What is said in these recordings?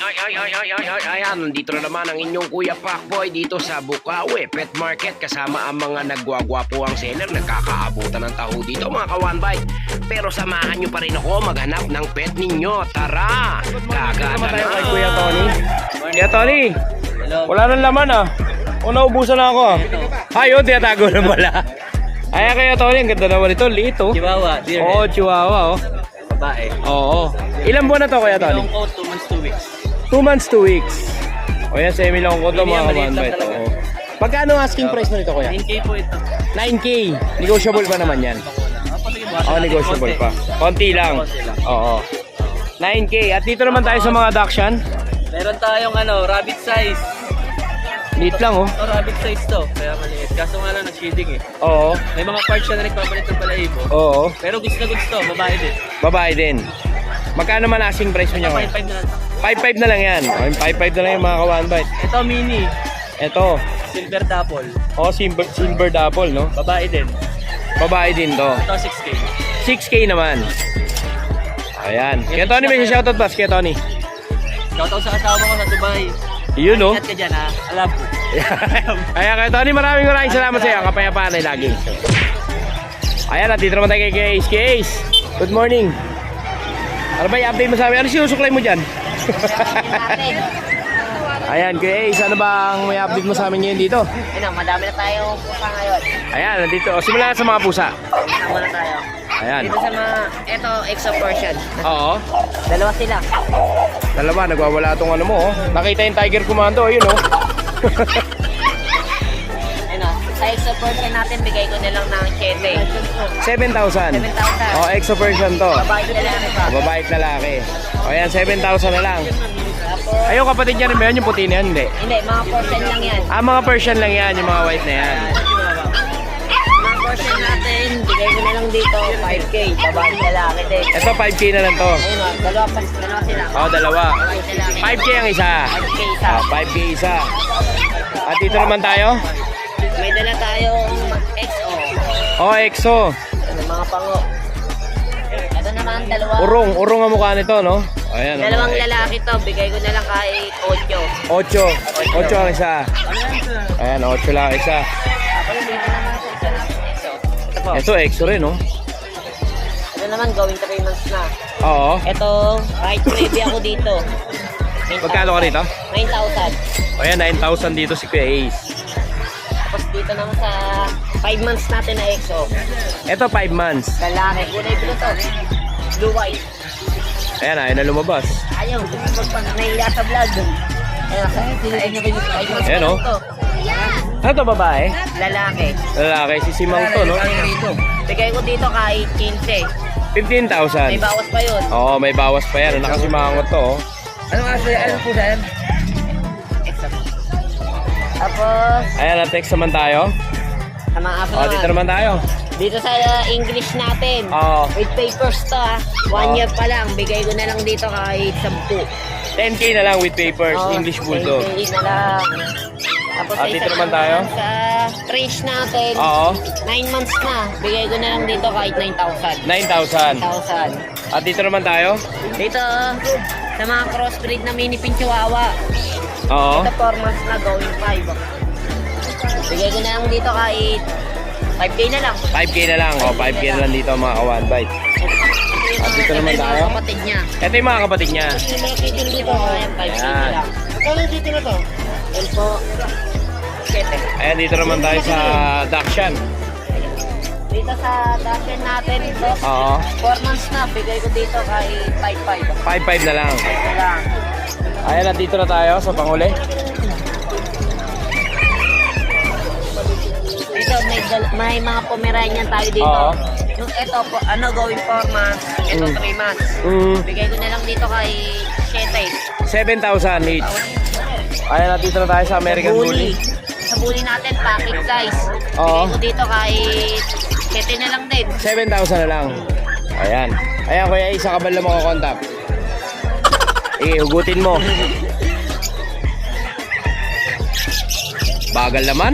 Ayan, nandito na naman ang inyong Kuya Pacboy dito sa Bukawi Pet Market kasama ang mga nagwagwapo ang seller. Nagkakaabutan ng taho dito mga ka-one bite. Pero samahan nyo pa rin ako maghanap ng pet ninyo. Tara! Gagana na! Kay Kuya Tony. Kuya Tony, wala nang laman ah. O naubusan na ako ah. Ayun, tiyatago na pala. Ayan Kuya Tony, ang ganda naman ito. Liit oh. Chihuahua, dear Oo, chihuahua oh. babae. Oo. Ilan buwan na to Kuya Tony? Long coat, 2 months, 2 weeks. 2 months, 2 weeks. O yan, semi-long ko to mga Maliit ka-one lang bite. talaga. Oo. Pagkano asking price mo nito Kuya? 9K po ito. 9K. Negotiable pa naman yan. Oo, negotiable pa. Konti lang. Oo. 9K. At dito naman tayo sa mga Dachshund. Meron tayong rabbit size. Liit lang oh. Rabbit size to, kaya maliit. Kaso nga lang nag-shading eh. Oo. May mga parts siya na nagpapalit ng balahibo. Oo. Pero goods na goods to, babae din. Babae din. Magkano man asking price mo niya Kuya? 5.5 na lang. 5.5 na lang yan. 5.5 na lang yung mga ka-one bite. Ito mini, Ito. silver double. Oh, silver double, no? Babae din. Babae din to. Ito 6K. 6K naman. Ayan. Kaya Tony, may shoutout ba? Kaya Tony. Shoutout sa asawa ko sa Dubai. Yun, no? Ingat ka dyan ha. Alam po. Ayan, kaya Tony, maraming salamat sa iyo. Ang kapayapaan ay lagi. Ayan, at dito naman tayo kay Case. Case, good morning. Ano ba i-update mo sa amin? Ano sinusuklay mo dyan? Ayan, kay Ace, ano bang may update mo sa amin ngayon dito? Madami na tayong pusa ngayon. Ayan, nandito. O, simula sa mga pusa. Tama na tayo. Ayan. Dito sa mga, ito, exo portion. Oo. Dalawa sila. Dalawa, nagwawala itong ano mo. Oh. Nakita yung Tiger Commando, ayun oh. Sa exo portion natin, bigay ko nilang ng 7. 7,000. 7,000. Oh, exo version to. Babae nila pa. Babae at lalaki. O yan, 7,000 na lang. Tapos, Ayun, kapatid niya rin ba yun? Yung puti na yan? Hindi. hindi, mga portion lang yan. Ah, mga Persian lang yan. Yung mga white na yan. Mga portion natin, bigay ko na lang dito, 5K. Babae lalaki din. Ito, 5K na lang to. Ayun o, dalawa sila. Oh, dalawa. Babae lalaki. 5K ang isa. 5K isa. Oh, 5K isa. At dito naman tayo. May dala tayong XO. Oh, EXO. Mga pango. Ito naman, dalawa. Urong ang mukha nito, no? Ayan. Dalawang lalaki to, bigay ko na lang kahit 8. 8 ang isa. Ayan, 8 lang ang isa. Tapos dito naman sa isa natin EXO. Ito po. Ito, EXO rin, no? Ito naman, going 3 months na. Oo. Ito, kahit baby ako dito. Magkano ka rito? 9,000. O yan, 9,000 dito si Kuya Ace. Tapos dito naman sa 5 months natin na EXO. Ito, 5 months. Lalaki, kulay blue to. Blue white. Ayan, ayaw na lumabas. Ayaw, nahiya sa vlog. Ayan, oh. Ano to, babae? Lalaki. Lalaki, si Simang to, no? Bigay ko dito kahit 15. 15,000. May bawas pa yun. Oo, may bawas pa yan. Nakasimangot to, oh. Ano po sa'yo? EXO. Tapos, Ayan, na-text naman tayo. sa mga aso O, dito naman tayo. Dito sa English natin. Oo. With papers to ha. 1 year pa lang. Bigay ko na lang dito kahit 10. 10K na lang with papers. Oo, English Bulldog. 10K na lang. Tapos At dito naman tayo. Sa range natin, Oo. 9 months na. Bigay ko na lang dito kahit 9,000. 9,000. 9,000. At dito naman tayo. Dito, sa mga crossbreed na mini pin chihuahua. Oo. Ito 4 months na going 5. Bigay ko na lang dito kahit 5K na lang. 5K na lang. O, 5K na lang dito mga ka-one bite. At dito naman Ito yung tayo. mga kapatid niya. Ito yung mga kapatid niya. Yung mga kitten dito, ayan, 5K na Ayan. lang. Ano dito na to? Yan po. 7. Ayan, dito naman tayo sa Dachshund. Dito sa Dachshund natin, ito, Oo. 4 months na, bigay ko dito kahit 5-5. 5-5 na lang. Ito lang. Ayan, at dito na tayo sa panghuli. Dito, may mga Pomeranian tayo dito. Oo. Yung ito po, going 4 months, ito 3 months. Bigay ko na lang dito kahit 7. 7,000 each. Ayan, at dito na tayo sa American Bully. Sa bully natin, packet size. Oo. Bigay ko dito kahit 7 na lang din. 7,000 na lang. Ayan. Ayan, Kuya Ace, sa kabal na makakontakt. Hugutin mo. Bagal naman.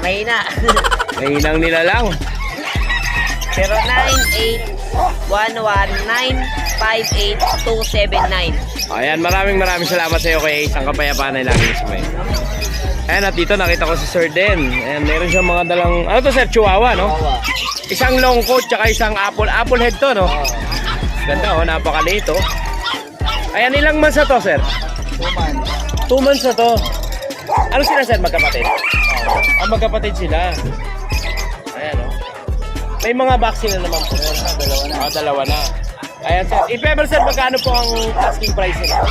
Mahina. Mahinang nila lang. 098119588279. Ayan, maraming salamat sa iyo kay Ace. Ang kapayapaan ay lagi sa may. Ayan, at dito nakita ko si Sir Den. Ayan, meron siyang mga dalang, ano to sir, Chihuahua, no? Isang long coat, tsaka isang apple head to, no? Ganda, oh, napakaliit, oh. Ayan, ilang months na to, sir? 2 months na to. Ano sila, sir, magkapatid? Magkapatid sila. Ayan, oh. May mga vaccine na naman po. Dalawa na. Ayan, sir. If ever, sir, magkano po ang asking price nila?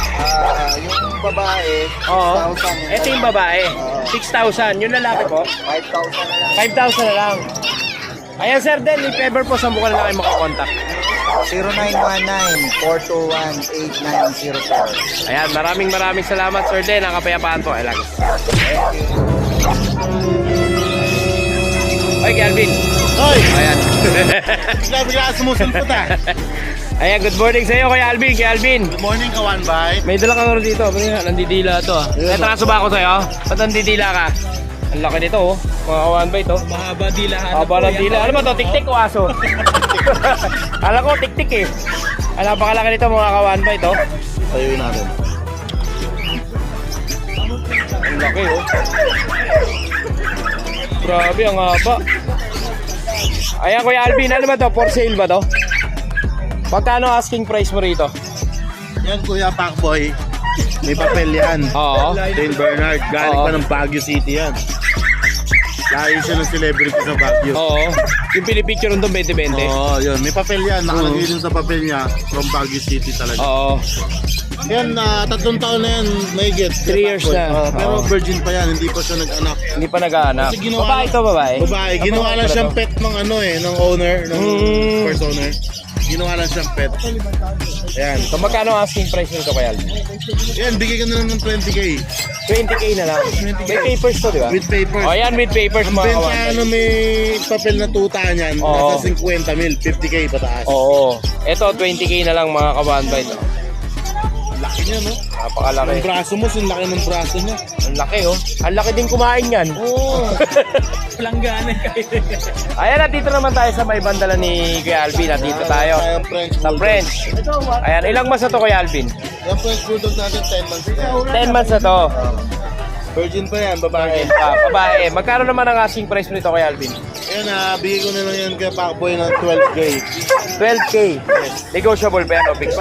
Yung babae, Oo. 6,000. Ito yung babae. 6,000. Yung lalaki po? 5,000 na lang. 5,000 na lang. Ayan, sir, then, if ever po, saan po ka na lang kayo makakontakt? 0919-421-8904. Ayan, maraming salamat, sir, Den. Ang kapayapaan po. Ay, lagi. Oy, Calvin. Hoy! Ayan. Bigla sumusulpot ah. Ayan, good morning sa iyo, Kuya Alvin. Kuya Alvin. Good morning, Kawan Bite. May dala kang ano dito. Nandidila to. May traso ba ako sa'yo? Ba't nandidila ka? Ang laki nito, oh. Mga kawan ba ito? Mahaba dilahan. Aba ng dila. Ano ba to? Tik-tik o aso? Alam ko, tik-tik eh. Alam, napakalaki nito mga kawan ba ito? Ayun natin. Ang laki, oh. Grabe, ang haba. Ayan, Kuya Alvin. Ano ba to? For sale ba to? Magkano asking price mo rito? Yan, Kuya Pacboy. May papel yan. Oo. Dane Bernard. Galing Oo. pa ng Baguio City yan. Lahi siya ng celebrity sa Baguio. Oo. Yung pinipicture doon 2020. Oo, yun. May papel yan. Nakalagay dun sa papel niya from Baguio City talaga. Oo. Yan, 3 taon na yan. May get. 3 years na. Pero Oo. virgin pa yan. Hindi pa siya nag-anak. Hindi pa nag-aanak. Kasi ginawa Babae lang- to, babae? Babae. Ginawa lang siyang pet ng ng owner. Ng first owner. Ginawa lang siyang pet. Ayan. So magkano ang asking price nito kay Alvin? Yan, bigay ka na lang ng 20k. 20k na lang. May papers to, di ba? With papers. O yan, with papers Ang mga benta kawan. may papel na tuta niyan, Oo. nasa 50 mil, 50k pataas. Oo. Ito, 20k na lang mga kawan ba ito? Laki niya, no? Napakalaki. Ang braso mo, yung laki ng braso niya. Ang laki, oh. Ang laki din kumain yan. Oo. Langganan kayo. Ayan, at dito naman tayo sa may bandala ni Kuya Alvin. At dito tayo. Yung French Sa Bulldog. French. Ayan, ilang months na to Kuya Alvin? Yung French Bulldog natin, 10 months na. 10 months na to. Virgin pa yan, babae. Babae. Magkano naman ang asking price nito Kuya Alvin? Ayan, bigay ko na lang yan kay Pacboy ng 12k. 12k. Negotiable pa yan, o fixed?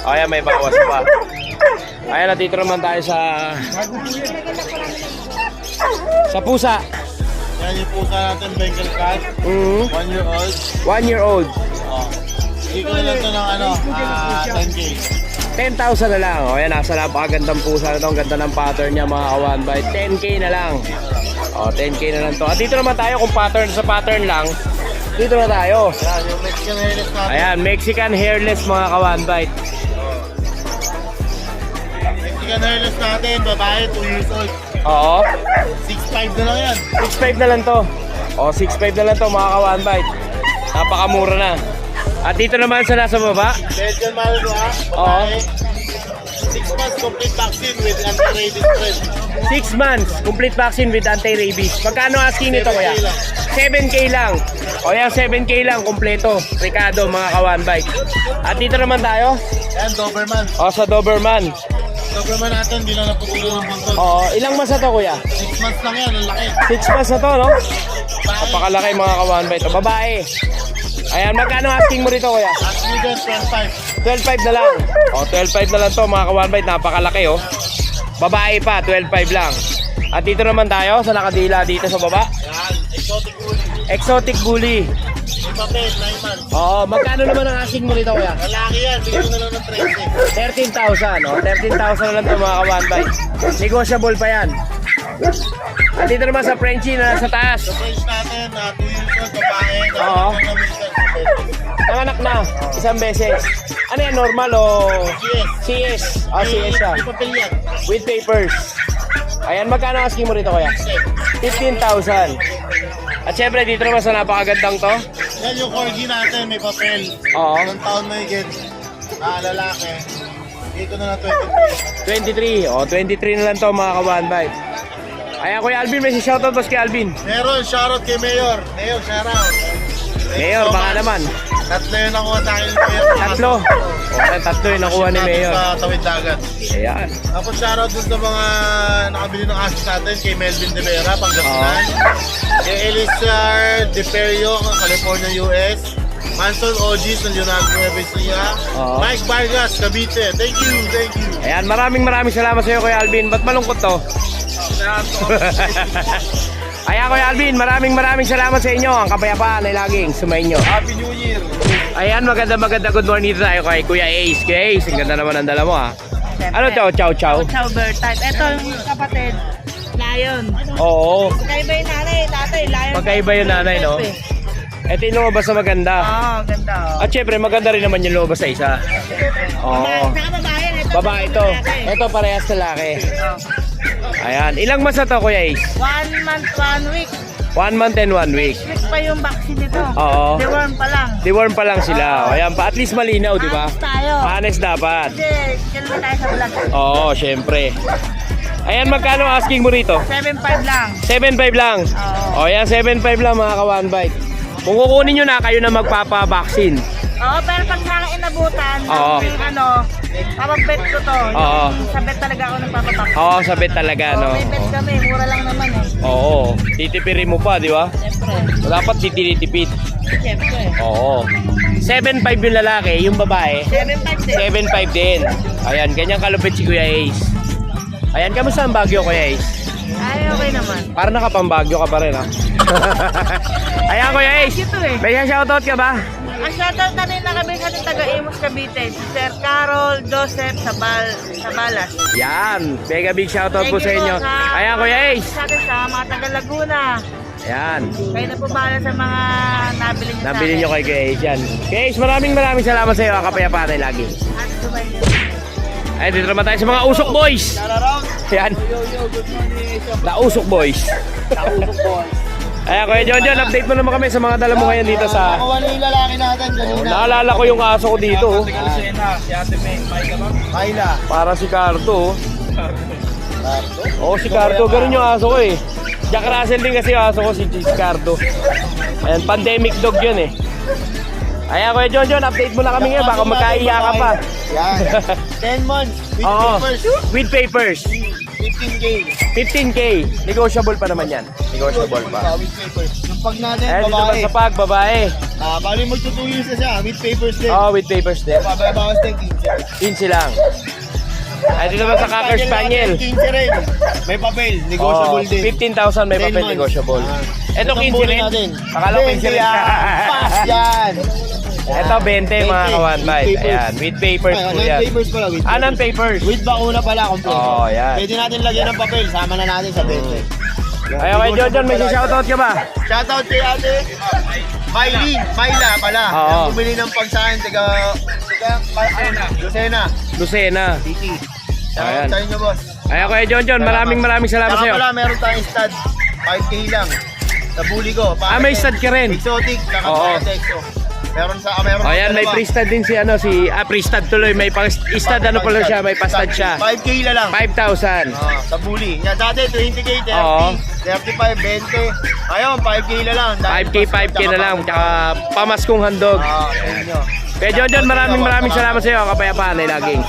Ayan, may bawas pa. Ayan, at dito naman tayo sa pusa. Yan yung pusa natin, Bengal Cat. 1 year old. 1 year old. Bigay ko na lang ito ng 10k. 10,000 na lang. O, ayan, nasa napakagandang pusa na to. Ang ganda ng pattern niya, mga kawan by 10k na lang. O, 10k na lang to. At dito naman tayo, kung pattern sa pattern lang, dito na tayo. Yan, yung Mexican hairless natin. Ayan, Mexican hairless mga kawan bite. Mexican hairless natin, babae, 2 years old. Oo. 6'5 na lang yan. 6.5 na lang to. O, 6.5 na lang to mga kawan bite. Napakamura na. At dito naman sa nasa baba. Belgian Malinois, Oo. babae. 6 months complete vaccine with anti-rabies spread. 6 months, complete vaccine with anti-rabies. Magkano asking nito kuya? 7k lang. O yan, 7k lang, kompleto. Ricardo, mga kawan bite. At dito naman tayo. Yan, Doberman. O, sa Doberman. Doberman natin, di na naputuloy ng buntod. O, ilang months na to kuya? 6 months lang yan, ang laki. 6 months na to, no? Napakalaki mga kawan bite. O, babae. Ayan, magkano asking mo rito kuya? At Vegan, 12.5. 12.5 na lang. O, 12.5 na lang to mga kawan bite. Napakalaki, oh. Babae pa, 12.5 lang. At dito naman tayo sa nakadila dito sa baba. Yan, exotic wood. Exotic bully. May papel, 9 months. Oo, magkano naman ang asking mo rito kuya? Lalaki yan, bigyan ko na lang ng 13. 13,000, no? 13,000 na lang ito mga kawan bite. Negotiable pa yan. At dito naman sa Frenchie na nasa taas. Sa French natin, 2 years old, babae. Oo. Nanganak na, isang beses. Ano yan, normal o CS? Ah, CS siya. May papel yan. With papers. Ayan, magkano asking mo rito kuya? 15,000. At syempre dito naman sa napakagandang to. Yan yung corgi natin, may papel. Oo. Ilang taon na higit. Lalaki. Dito na lang 23. 23. O, 23 na lang to mga kawan bite. Ayan, Kuya Alvin, may si shoutout boss kay Alvin. Meron, shoutout kay Mayor. Mayor, shoutout. Mayor, baka naman. Tatlo yun nakuha sa akin. Mayor. Tatlo. Okay, tatlo yung nakuha ni Mayor. Sa Tawid Dagat. Ayan. Tapos shoutout dun sa mga nakabili ng asis natin kay Melvin De Vera, Pangasinan. Kay Elisar De Perio, California, US. Manson Ogis ng Leonardo Nueva Ecija. Oo. Mike Vargas, Cavite. Thank you, thank you. Ayan, maraming salamat sa iyo, Kuya Alvin. Ba't malungkot to? Ayan, Kuya Alvin, maraming salamat sa inyo. Ang kapayapaan ay laging sumainyo. Happy New Year! Ayan, maganda good morning tayo kay Kuya Ace. Kuya Ace, ang ganda naman ang dala mo ha. Ano to? Chow chow? Chow bird type. Ito yung kapatid. Lion. Oo. Magkaiba yung nanay, tatay. Lion. Magkaiba yung nanay, no? Ito yung lumabas na maganda. Oo, ganda. Oh. At syempre, maganda rin naman yung lumabas sa isa. Oo. Saka babae. Ito, Babae ito. Ito parehas lalaki. Ayan. Ilang months na to, Kuya Ace? 1 month, 1 week. 1 month and 1 week. Week pa yung vaccine nito. Oo. Deworm pa lang. Deworm pa lang sila. O, ayan pa. At least malinaw, di ba? Honest tayo. Honest dapat. Kasi, dyan naman tayo sa vlog. Oo, syempre. Ayan, magkano asking mo rito? 7.5 lang. 7.5 lang. Oo. O, ayan, 7.5 lang mga ka-one bite. Kung kukunin nyo na, kayo na magpapa-vaccine. Oo, pero pag sa akin inabutan, Oo. yung papag-bet ko to. Oo. Sa bet talaga ako nagpapapak. Oo, sa bet talaga, no? May bet kami, mura lang naman eh. Oo, titipirin mo pa, di ba? Siyempre. Dapat titinitipid. Siyempre. Oo. 7.5 yung lalaki, yung babae. 7.5 din. 7.5 din. Ayan, ganyan kalupit si Kuya Ace. Ayan, kamusta ang Baguio, Kuya Ace? Ay, okay naman. Parang nakapambagyo ka pa rin, ha? Ayan, Kuya Ace. Ito eh. May shoutout ka ba? Ang shoutout natin na kami sa ating taga-Imus Cavite, si Sir Carol Joseph Sabalas. Yan. Mega big shoutout po Thank sa you inyo. po sa- Ayan, Kuya Ace. Sa atin sa mga taga-Laguna. Ayan. Kayo na po bahala sa mga nabili niyo Nabili nyo kay Kuya Ace yan. Kuya Ace, maraming salamat sa iyo. Kapayapaan ay lagi. At Dubai niyo. Ay, dito naman tayo sa mga Usok Boys. Ayan. The Usok Boys. Ayan, Kuya John, update mo naman kami sa mga dala mo ngayon dito sa... Nakuha na yung lalaki natin Oh, kanina. naalala ko yung aso ko dito. Oh. Lucena, si Ate May, may ka ba? Kaila. Para si Cardo. Oo, si Cardo. Ganun yung aso ko eh. Jack Russell din kasi yung aso ko, si Cardo. Ayan, pandemic dog yun eh. Ayan, Kuya John, update mo na kami ngayon. Baka magkaiya ka pa. Yan. 10 months with Oo, papers. with papers. 15K. 15K. Negotiable pa naman yan. Negotiable pa. With papers. Yung pag natin, Ayan, dito naman babae. sa pag, babae. Bali magto 2 years na siya. With papers din. Oo, with papers din. Babawas din 15. 15 lang. Ay, dito naman sa Cocker Spaniel. 15 rin. May papel. Oh, Negotiable din. 15,000 may 10 papel months. negotiable. Ito Itong 15 bully rin. natin. Akala ko 15 rin. yan. Pass yan. Ito 20 mga kawan bite. With papers. Ayan, with papers po yan. Non-papers pala. With Ah, non-papers. With bakuna pala. Kompleto. Oo, yan. Pwede natin lagyan ng papel. Sama na natin sa 20. Ayun, kay John, may shoutout ka ba? Shoutout kay ate Myla pala. Oo. Yung bumili ng pagsahin. Lucena. Lucena. Titi. Ayan. Ayan. Sa inyo, boss. Ayun, kay John, maraming salamat Saka sa iyo. pala, meron tayong stud. 5K lang. Sa bully ko. Ah, may stud ka rin. Exotic. Saka Oo. texto. Meron Oh, ayan, may dalawa. pre-stud din si pre-stud tuloy. May pang-stud ano pala siya, may pa-stud siya. 5K na lang. 5,000. Sa bully. Yan, dati 20K, 30, Oo. 35, 20. Ayun, 5K na lang. 5K na lang. Tsaka pamaskong handog. Ayun nyo. Kaya John, maraming salamat sa iyo. Kapayapaan ay laging.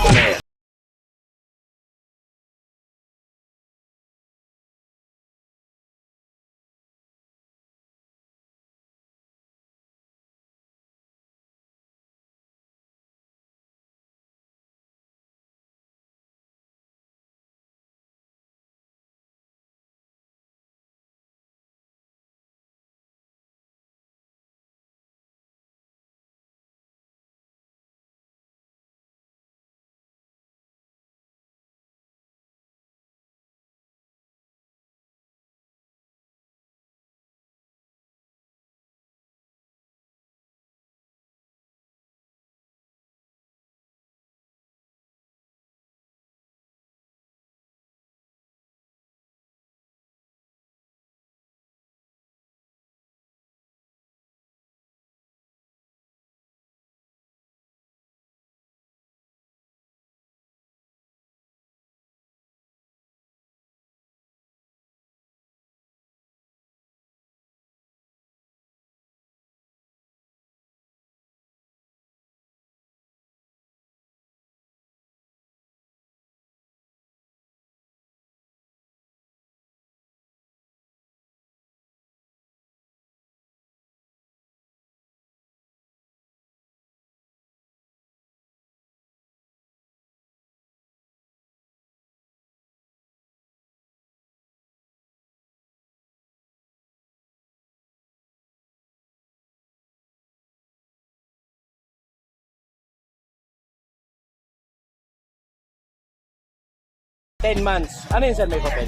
10 months. Ano yun sir, may papel?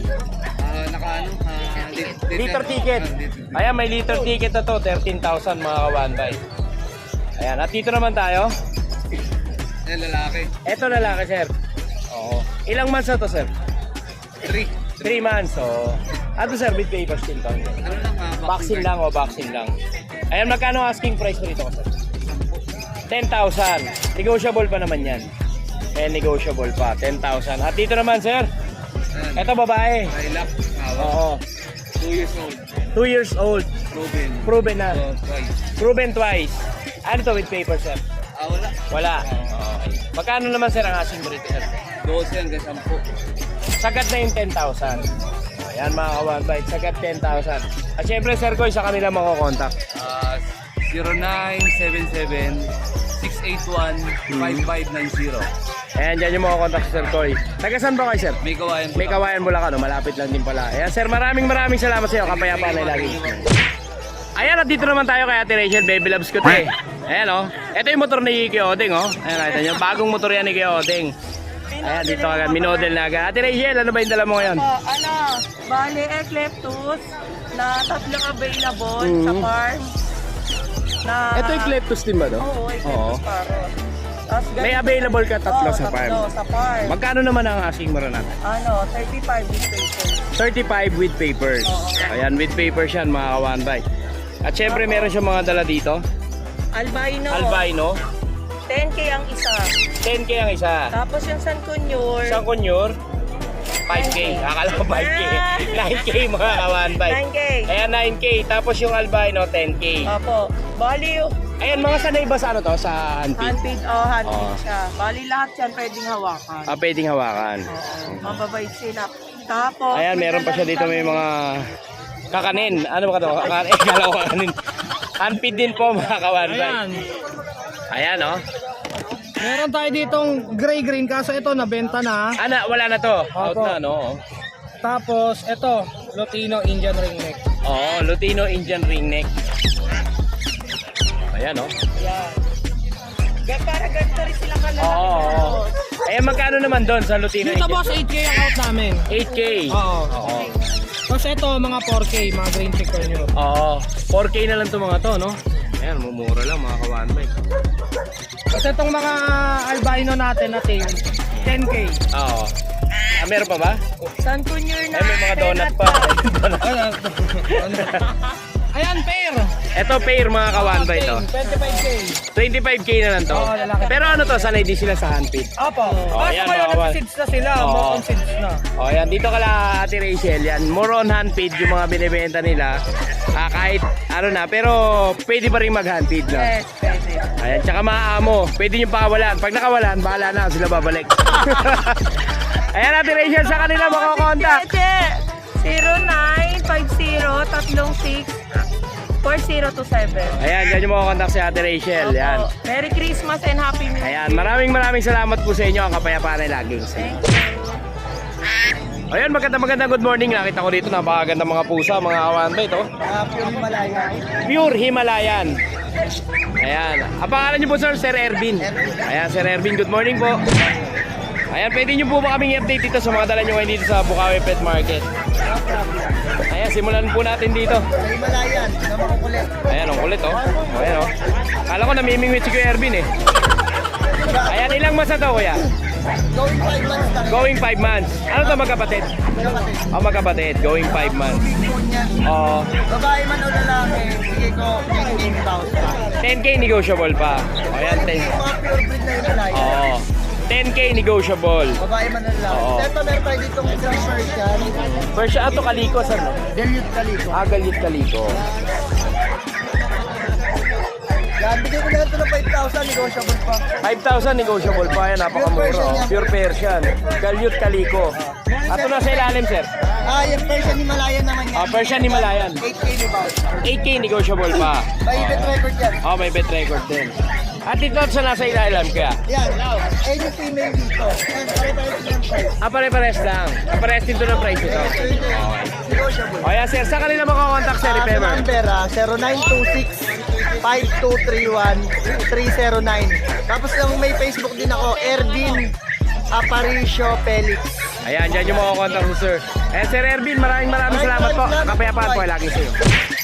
Liter ticket. Ayan, may liter ticket na to. 13,000 mga ka-1 Ayan, at dito naman tayo. Lalaki. Eto lalaki sir. Oo. Ilang months na to sir? 3. 3 months. So, ato sir, with papers still to. Ano lang Vaccine lang o vaccine lang. Ayan, magkano asking price mo dito sir? 10,000. Negotiable pa naman yan. Negotiable pa. 10,000. At dito naman sir. Eto babae. Lilac. Oo. 2 years old. 2 years old. Proven. Proven na. Twice. Proven twice. Ano to with paper sir? Wala. Wala. Okay. Magkano naman sir ang asking mo rito sir? 12 hanggang 10. Sagad na yung 10,000. Ayan mga ka-1 sagad 10,000. At syempre sir ko, sa kanila makokontakt. 0977-681-5590. Ayan, dyan yung makokontakt sir Koy. Taga saan ba kayo sir? May kawayan po. May Kawayan, Bulacan, no? Malapit lang din pala. Ayan sir, maraming salamat sa iyo. Kapayapaan na lagi. Ayan, at dito naman tayo kay Ate Rachel, Baby Loves ko te. Ayan o. Ito yung motor ni Kuya Oding o. Ayan, nakita nyo. Bagong motor yan ni Kuya Oding. Ayan, dito agad. Minodel na agad. Ate Rachel, ano ba yung dala mo ngayon? Bali, Ecleptus na tatlong available sa farm. Na, Ito yung Kleptus din ba to? Oo, Ecleptus Paros. Tapos May ganito- available ka tatlo Oo, sa farm. Tatlo sa farm. Magkano naman ang asking mo rin natin? 35 with paper. 35 with papers. Ayan, with papers yan mga ka-1 At syempre meron siyang mga dala dito. Albino. Albino. 10K ang isa. 10K ang isa. Tapos yung San Cunyur. Isang Conure, 5K. Akala ko 5K. 9K mga ka-1 9K. Ayan, 9K. Tapos yung albino, 10K. Opo. Bali, Ayan, mga sanay ba sa ano to? Sa handpid? handpid. Handpid Oo. siya. Bali, lahat yan pwedeng hawakan. Pwedeng hawakan. Oo. Mababait sila. Tapos, Ayan, meron pa siya dito may mga kakanin. Ano ba ka to? Kakanin. Kala ko kakanin. Handpid din po mga ka-1 Ayan, oh. Meron tayo ditong gray-green kaso ito nabenta na. Wala na to. Out Opo. na, no? Tapos ito, Lutino Indian ringneck. Oo, Lutino Indian ringneck. Ayan, oh. Para ganito rin sila kalalaki. Oo. Ayan, magkano naman doon sa Lutino Dito Indian? boss, 8K ang out namin. 8K. Oo. Oo. Tapos ito, mga 4K, mga green chicken nyo. Oo. 4K na lang to mga to, no? Ayan, mumura lang mga ka-1 Tapos itong mga albino natin na tail, 10K. Oo. Meron pa ba? San Cunyur na. Ay, may mga donut pa. Ayan, pair. Ito pair mga ka-1 to. 25K. 25K na lang to. Oo, lalaki. Pero ano to, sanay di sila sa handpid. Opo. Oh, Kaso ayan, ngayon, mga kawan. nag-seeds na sila. Oo. More on seeds na. O yan, dito ka lang Ate Rachel. Yan, more on handpid yung mga binibenta nila. Kahit ano na, pero pwede pa rin mag-handpid na. Yes, pwede. Ayan, tsaka maaamo. Pwede nyo pakawalan. Pag nakawalan, bahala na sila babalik. Ayan Ate Rachel, sa kanila makakontak. Pwede. 0950-36-4027. Ayan, dyan yung makakontak si Ate Rachel. Yan. Opo. Merry Christmas and Happy New Year. Ayan, maraming salamat po sa inyo. Ang kapayapaan ay laging sa inyo. Ayan, magandang good morning. Nakita ko dito, napakaganda mga pusa, mga kawanbay ito. Pure Himalayan. Pure Himalayan. Ayan. Ang pangalan niyo po sir, Sir Ervin. Ayan, Sir Ervin, good morning po. Ayan, pwede niyo po ba kaming i-update dito sa mga dala niyo ngayon dito sa Bukawi Pet Market? Ayan, simulan po natin dito. Himalayan, na makukulit. Ayan, ang kulit oh. Ayan oh. Kala ko namimingwit si Kuya Ervin eh. Ayan, ilang months na to kuya? Going 5 months na. Going 5 months. Ano to magkapatid? Oh, magkapatid. Going 5 months. Oh, Babae man o lalaki, sige ko 15,000. 10K negotiable pa. Oh, ayan, 10. Mga pure breed na Himalayan. Oh, 10K negotiable. Babae man o lalaki. Oo. Ito meron tayo ditong isang Persian. First, ato kaliko sir, no? Delute Calico. Galit kaliko. Yan, bigay ko na ito ng 5,000, negotiable pa. 5,000 negotiable pa. Ayan, napakamura. Pure Persian Oh. yan. Pure Persian. Galit kaliko. Ato na sa ilalim sir. Yung Persian Himalayan naman yan. Ah, Persian Himalayan. 8K di ba? 8K negotiable pa. May bet record yan. Oh, may bet record din. At dito sa nasa ilalim kaya. Yan, any female dito. Yan, pare-pare silang price. Pares-pares lang. Pares din to ng price ito. Negotiable. O yan sir, saan kanila makakontakt sir, if Sa ever? number 0926-5231-309. Tapos lang may Facebook din ako, Ervin Aparicio Felix. Ayan, dyan yung mga contact si sir. Eh, Sir Ervin, maraming salamat po. Kapayapaan po ay laging sa'yo.